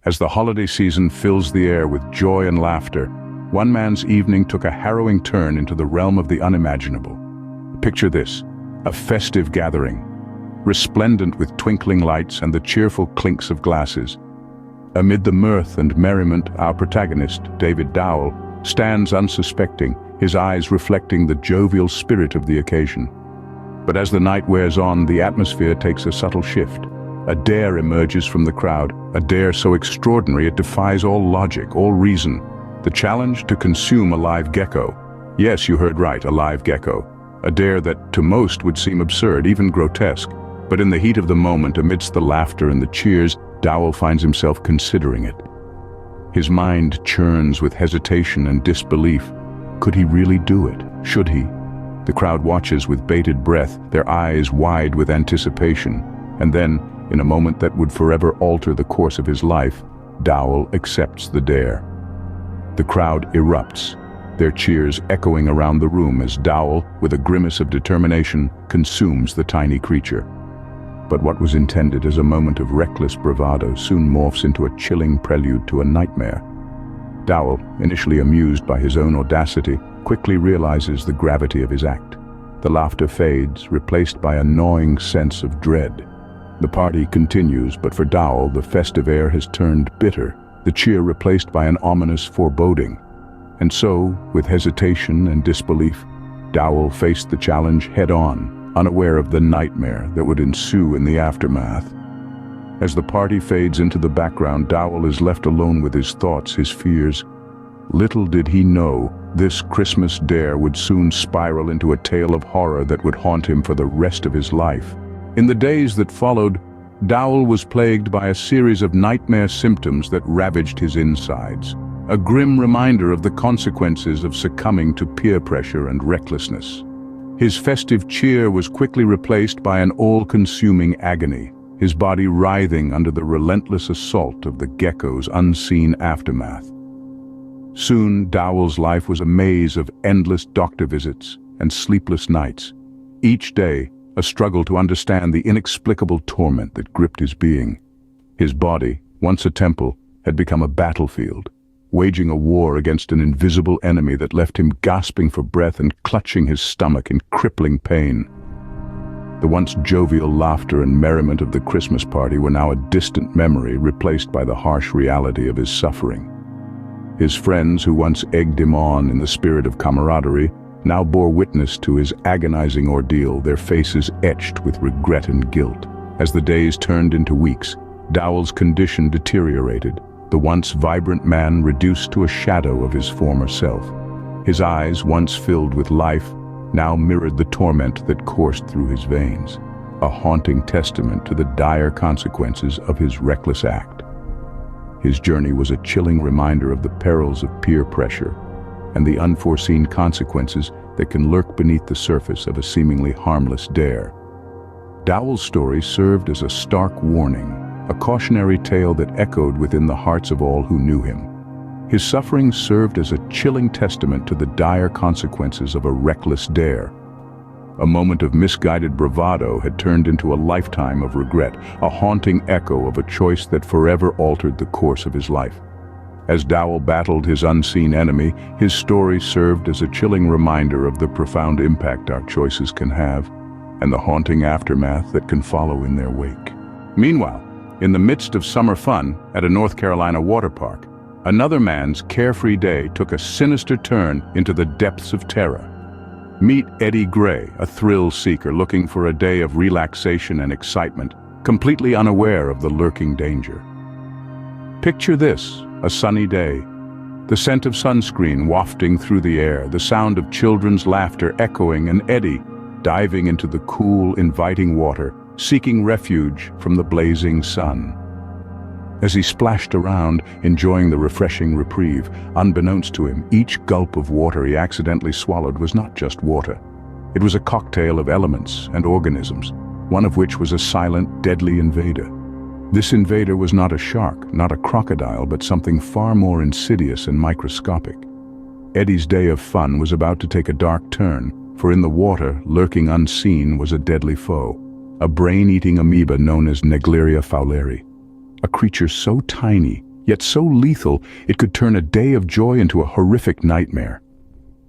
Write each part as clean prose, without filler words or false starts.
As the holiday season fills the air with joy and laughter, one man's evening took a harrowing turn into the realm of the unimaginable. Picture this, a festive gathering, resplendent with twinkling lights and the cheerful clinks of glasses. Amid the mirth and merriment, our protagonist, David Dowell, stands unsuspecting, his eyes reflecting the jovial spirit of the occasion. But as the night wears on, the atmosphere takes a subtle shift. A dare emerges from the crowd, a dare so extraordinary it defies all logic, all reason. The challenge to consume a live gecko. Yes, you heard right, a live gecko. A dare that to most would seem absurd, even grotesque. But in the heat of the moment, amidst the laughter and the cheers, Dowell finds himself considering it. His mind churns with hesitation and disbelief. Could he really do it? Should he? The crowd watches with bated breath, their eyes wide with anticipation. And then, in a moment that would forever alter the course of his life, Dowell accepts the dare. The crowd erupts, their cheers echoing around the room as Dowell, with a grimace of determination, consumes the tiny creature. But what was intended as a moment of reckless bravado soon morphs into a chilling prelude to a nightmare. Dowell, initially amused by his own audacity, quickly realizes the gravity of his act. The laughter fades, replaced by a gnawing sense of dread. The party continues, but for Dowell, the festive air has turned bitter, the cheer replaced by an ominous foreboding. And so, with hesitation and disbelief, Dowell faced the challenge head-on, unaware of the nightmare that would ensue in the aftermath. As the party fades into the background, Dowell is left alone with his thoughts, his fears. Little did he know, this Christmas dare would soon spiral into a tale of horror that would haunt him for the rest of his life. In the days that followed, Dowell was plagued by a series of nightmare symptoms that ravaged his insides, a grim reminder of the consequences of succumbing to peer pressure and recklessness. His festive cheer was quickly replaced by an all-consuming agony, his body writhing under the relentless assault of the gecko's unseen aftermath. Soon, Dowell's life was a maze of endless doctor visits and sleepless nights. Each day, a struggle to understand the inexplicable torment that gripped his being. His body, once a temple, had become a battlefield, waging a war against an invisible enemy that left him gasping for breath and clutching his stomach in crippling pain. The once jovial laughter and merriment of the Christmas party were now a distant memory, replaced by the harsh reality of his suffering. His friends, who once egged him on in the spirit of camaraderie, now bore witness to his agonizing ordeal, their faces etched with regret and guilt. As the days turned into weeks, Dowell's condition deteriorated, the once vibrant man reduced to a shadow of his former self. His eyes, once filled with life, now mirrored the torment that coursed through his veins, a haunting testament to the dire consequences of his reckless act. His journey was a chilling reminder of the perils of peer pressure and the unforeseen consequences that can lurk beneath the surface of a seemingly harmless dare. Dowell's story served as a stark warning, a cautionary tale that echoed within the hearts of all who knew him. His suffering served as a chilling testament to the dire consequences of a reckless dare. A moment of misguided bravado had turned into a lifetime of regret, a haunting echo of a choice that forever altered the course of his life. As Dowell battled his unseen enemy, his story served as a chilling reminder of the profound impact our choices can have, and the haunting aftermath that can follow in their wake. Meanwhile, in the midst of summer fun at a North Carolina water park, another man's carefree day took a sinister turn into the depths of terror. Meet Eddie Gray, a thrill-seeker looking for a day of relaxation and excitement, completely unaware of the lurking danger. Picture this, a sunny day. The scent of sunscreen wafting through the air, the sound of children's laughter echoing, and Eddie diving into the cool, inviting water, seeking refuge from the blazing sun. As he splashed around, enjoying the refreshing reprieve, unbeknownst to him, each gulp of water he accidentally swallowed was not just water. It was a cocktail of elements and organisms, one of which was a silent, deadly invader. This invader was not a shark, not a crocodile, but something far more insidious and microscopic. Eddie's day of fun was about to take a dark turn, for in the water, lurking unseen, was a deadly foe, a brain-eating amoeba known as Negleria fowleri. A creature so tiny, yet so lethal it could turn a day of joy into a horrific nightmare.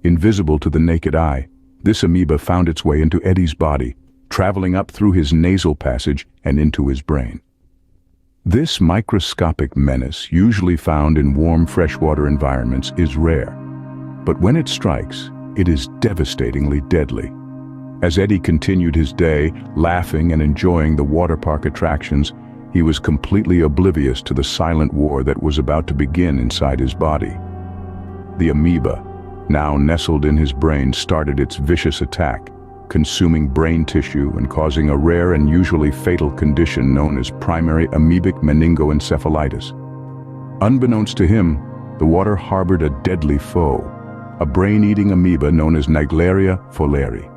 Invisible to the naked eye, this amoeba found its way into Eddie's body, traveling up through his nasal passage and into his brain. This microscopic menace, usually found in warm freshwater environments, is rare. But when it strikes, it is devastatingly deadly. As Eddie continued his day, laughing and enjoying the water park attractions, he was completely oblivious to the silent war that was about to begin inside his body. The amoeba, now nestled in his brain, started its vicious attack, consuming brain tissue and causing a rare and usually fatal condition known as primary amoebic meningoencephalitis. Unbeknownst to him, the water harbored a deadly foe, a brain-eating amoeba known as Naegleria fowleri.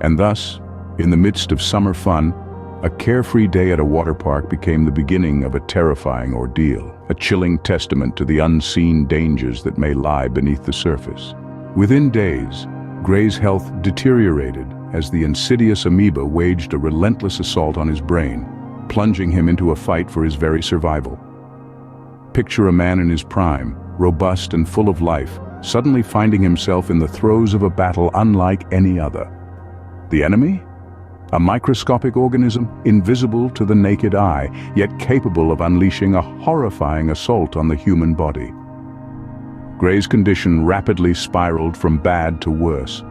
And thus, in the midst of summer fun, a carefree day at a water park became the beginning of a terrifying ordeal, a chilling testament to the unseen dangers that may lie beneath the surface. Within days, Gray's health deteriorated as the insidious amoeba waged a relentless assault on his brain, plunging him into a fight for his very survival. Picture a man in his prime, robust and full of life, suddenly finding himself in the throes of a battle unlike any other. The enemy? A microscopic organism, invisible to the naked eye, yet capable of unleashing a horrifying assault on the human body. Gray's condition rapidly spiraled from bad to worse.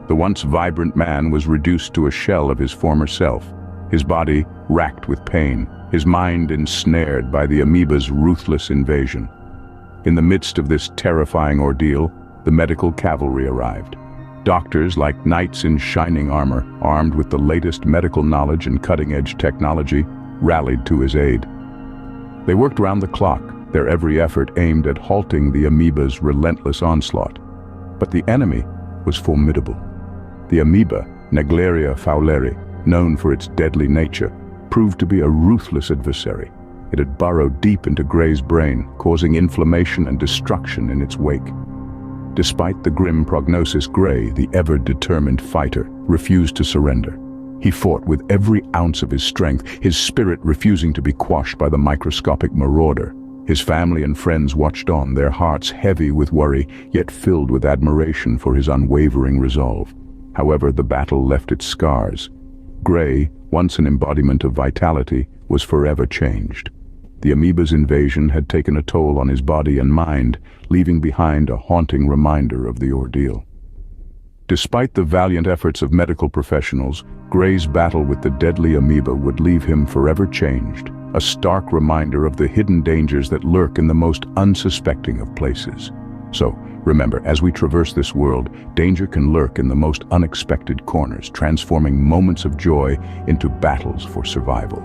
The once vibrant man was reduced to a shell of his former self, his body racked with pain, his mind ensnared by the amoeba's ruthless invasion. In the midst of this terrifying ordeal, the medical cavalry arrived. Doctors, like knights in shining armor, armed with the latest medical knowledge and cutting-edge technology, rallied to his aid. They worked round the clock, their every effort aimed at halting the amoeba's relentless onslaught. But the enemy was formidable. The amoeba, Naegleria fowleri, known for its deadly nature, proved to be a ruthless adversary. It had burrowed deep into Gray's brain, causing inflammation and destruction in its wake. Despite the grim prognosis, Gray, the ever-determined fighter, refused to surrender. He fought with every ounce of his strength, his spirit refusing to be quashed by the microscopic marauder. His family and friends watched on, their hearts heavy with worry, yet filled with admiration for his unwavering resolve. However, the battle left its scars. Gray, once an embodiment of vitality, was forever changed. The amoeba's invasion had taken a toll on his body and mind, leaving behind a haunting reminder of the ordeal. Despite the valiant efforts of medical professionals, Gray's battle with the deadly amoeba would leave him forever changed, a stark reminder of the hidden dangers that lurk in the most unsuspecting of places. So, remember, as we traverse this world, danger can lurk in the most unexpected corners, transforming moments of joy into battles for survival.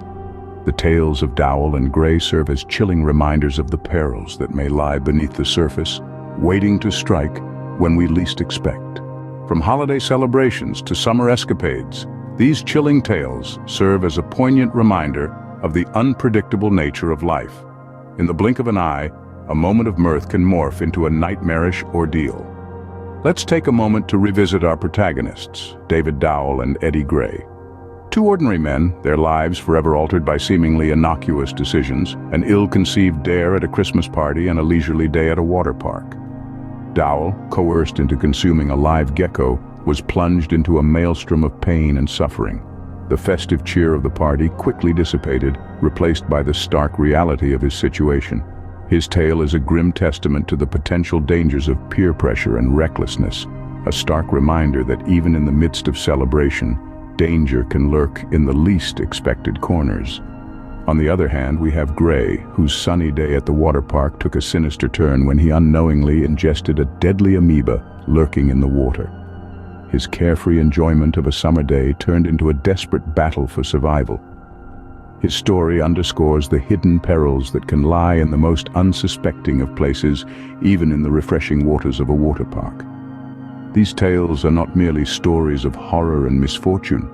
The tales of Dowell and Gray serve as chilling reminders of the perils that may lie beneath the surface, waiting to strike when we least expect. From holiday celebrations to summer escapades, these chilling tales serve as a poignant reminder of the unpredictable nature of life. In the blink of an eye, a moment of mirth can morph into a nightmarish ordeal. Let's take a moment to revisit our protagonists, David Dowell and Eddie Gray. Two ordinary men, their lives forever altered by seemingly innocuous decisions, an ill-conceived dare at a Christmas party and a leisurely day at a water park. Dowell, coerced into consuming a live gecko, was plunged into a maelstrom of pain and suffering. The festive cheer of the party quickly dissipated, replaced by the stark reality of his situation. His tale is a grim testament to the potential dangers of peer pressure and recklessness, a stark reminder that even in the midst of celebration, danger can lurk in the least expected corners. On the other hand, we have Gray, whose sunny day at the water park took a sinister turn when he unknowingly ingested a deadly amoeba lurking in the water. His carefree enjoyment of a summer day turned into a desperate battle for survival. His story underscores the hidden perils that can lie in the most unsuspecting of places, even in the refreshing waters of a water park. These tales are not merely stories of horror and misfortune.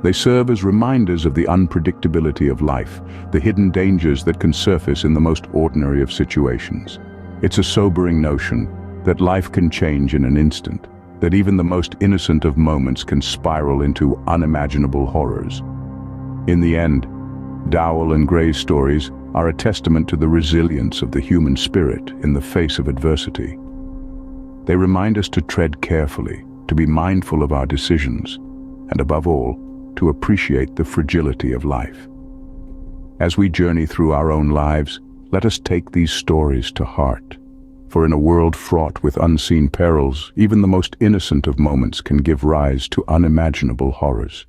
They serve as reminders of the unpredictability of life, the hidden dangers that can surface in the most ordinary of situations. It's a sobering notion that life can change in an instant, that even the most innocent of moments can spiral into unimaginable horrors. In the end, Dowell and Gray's stories are a testament to the resilience of the human spirit in the face of adversity. They remind us to tread carefully, to be mindful of our decisions, and above all, to appreciate the fragility of life. As we journey through our own lives, let us take these stories to heart. For in a world fraught with unseen perils, even the most innocent of moments can give rise to unimaginable horrors.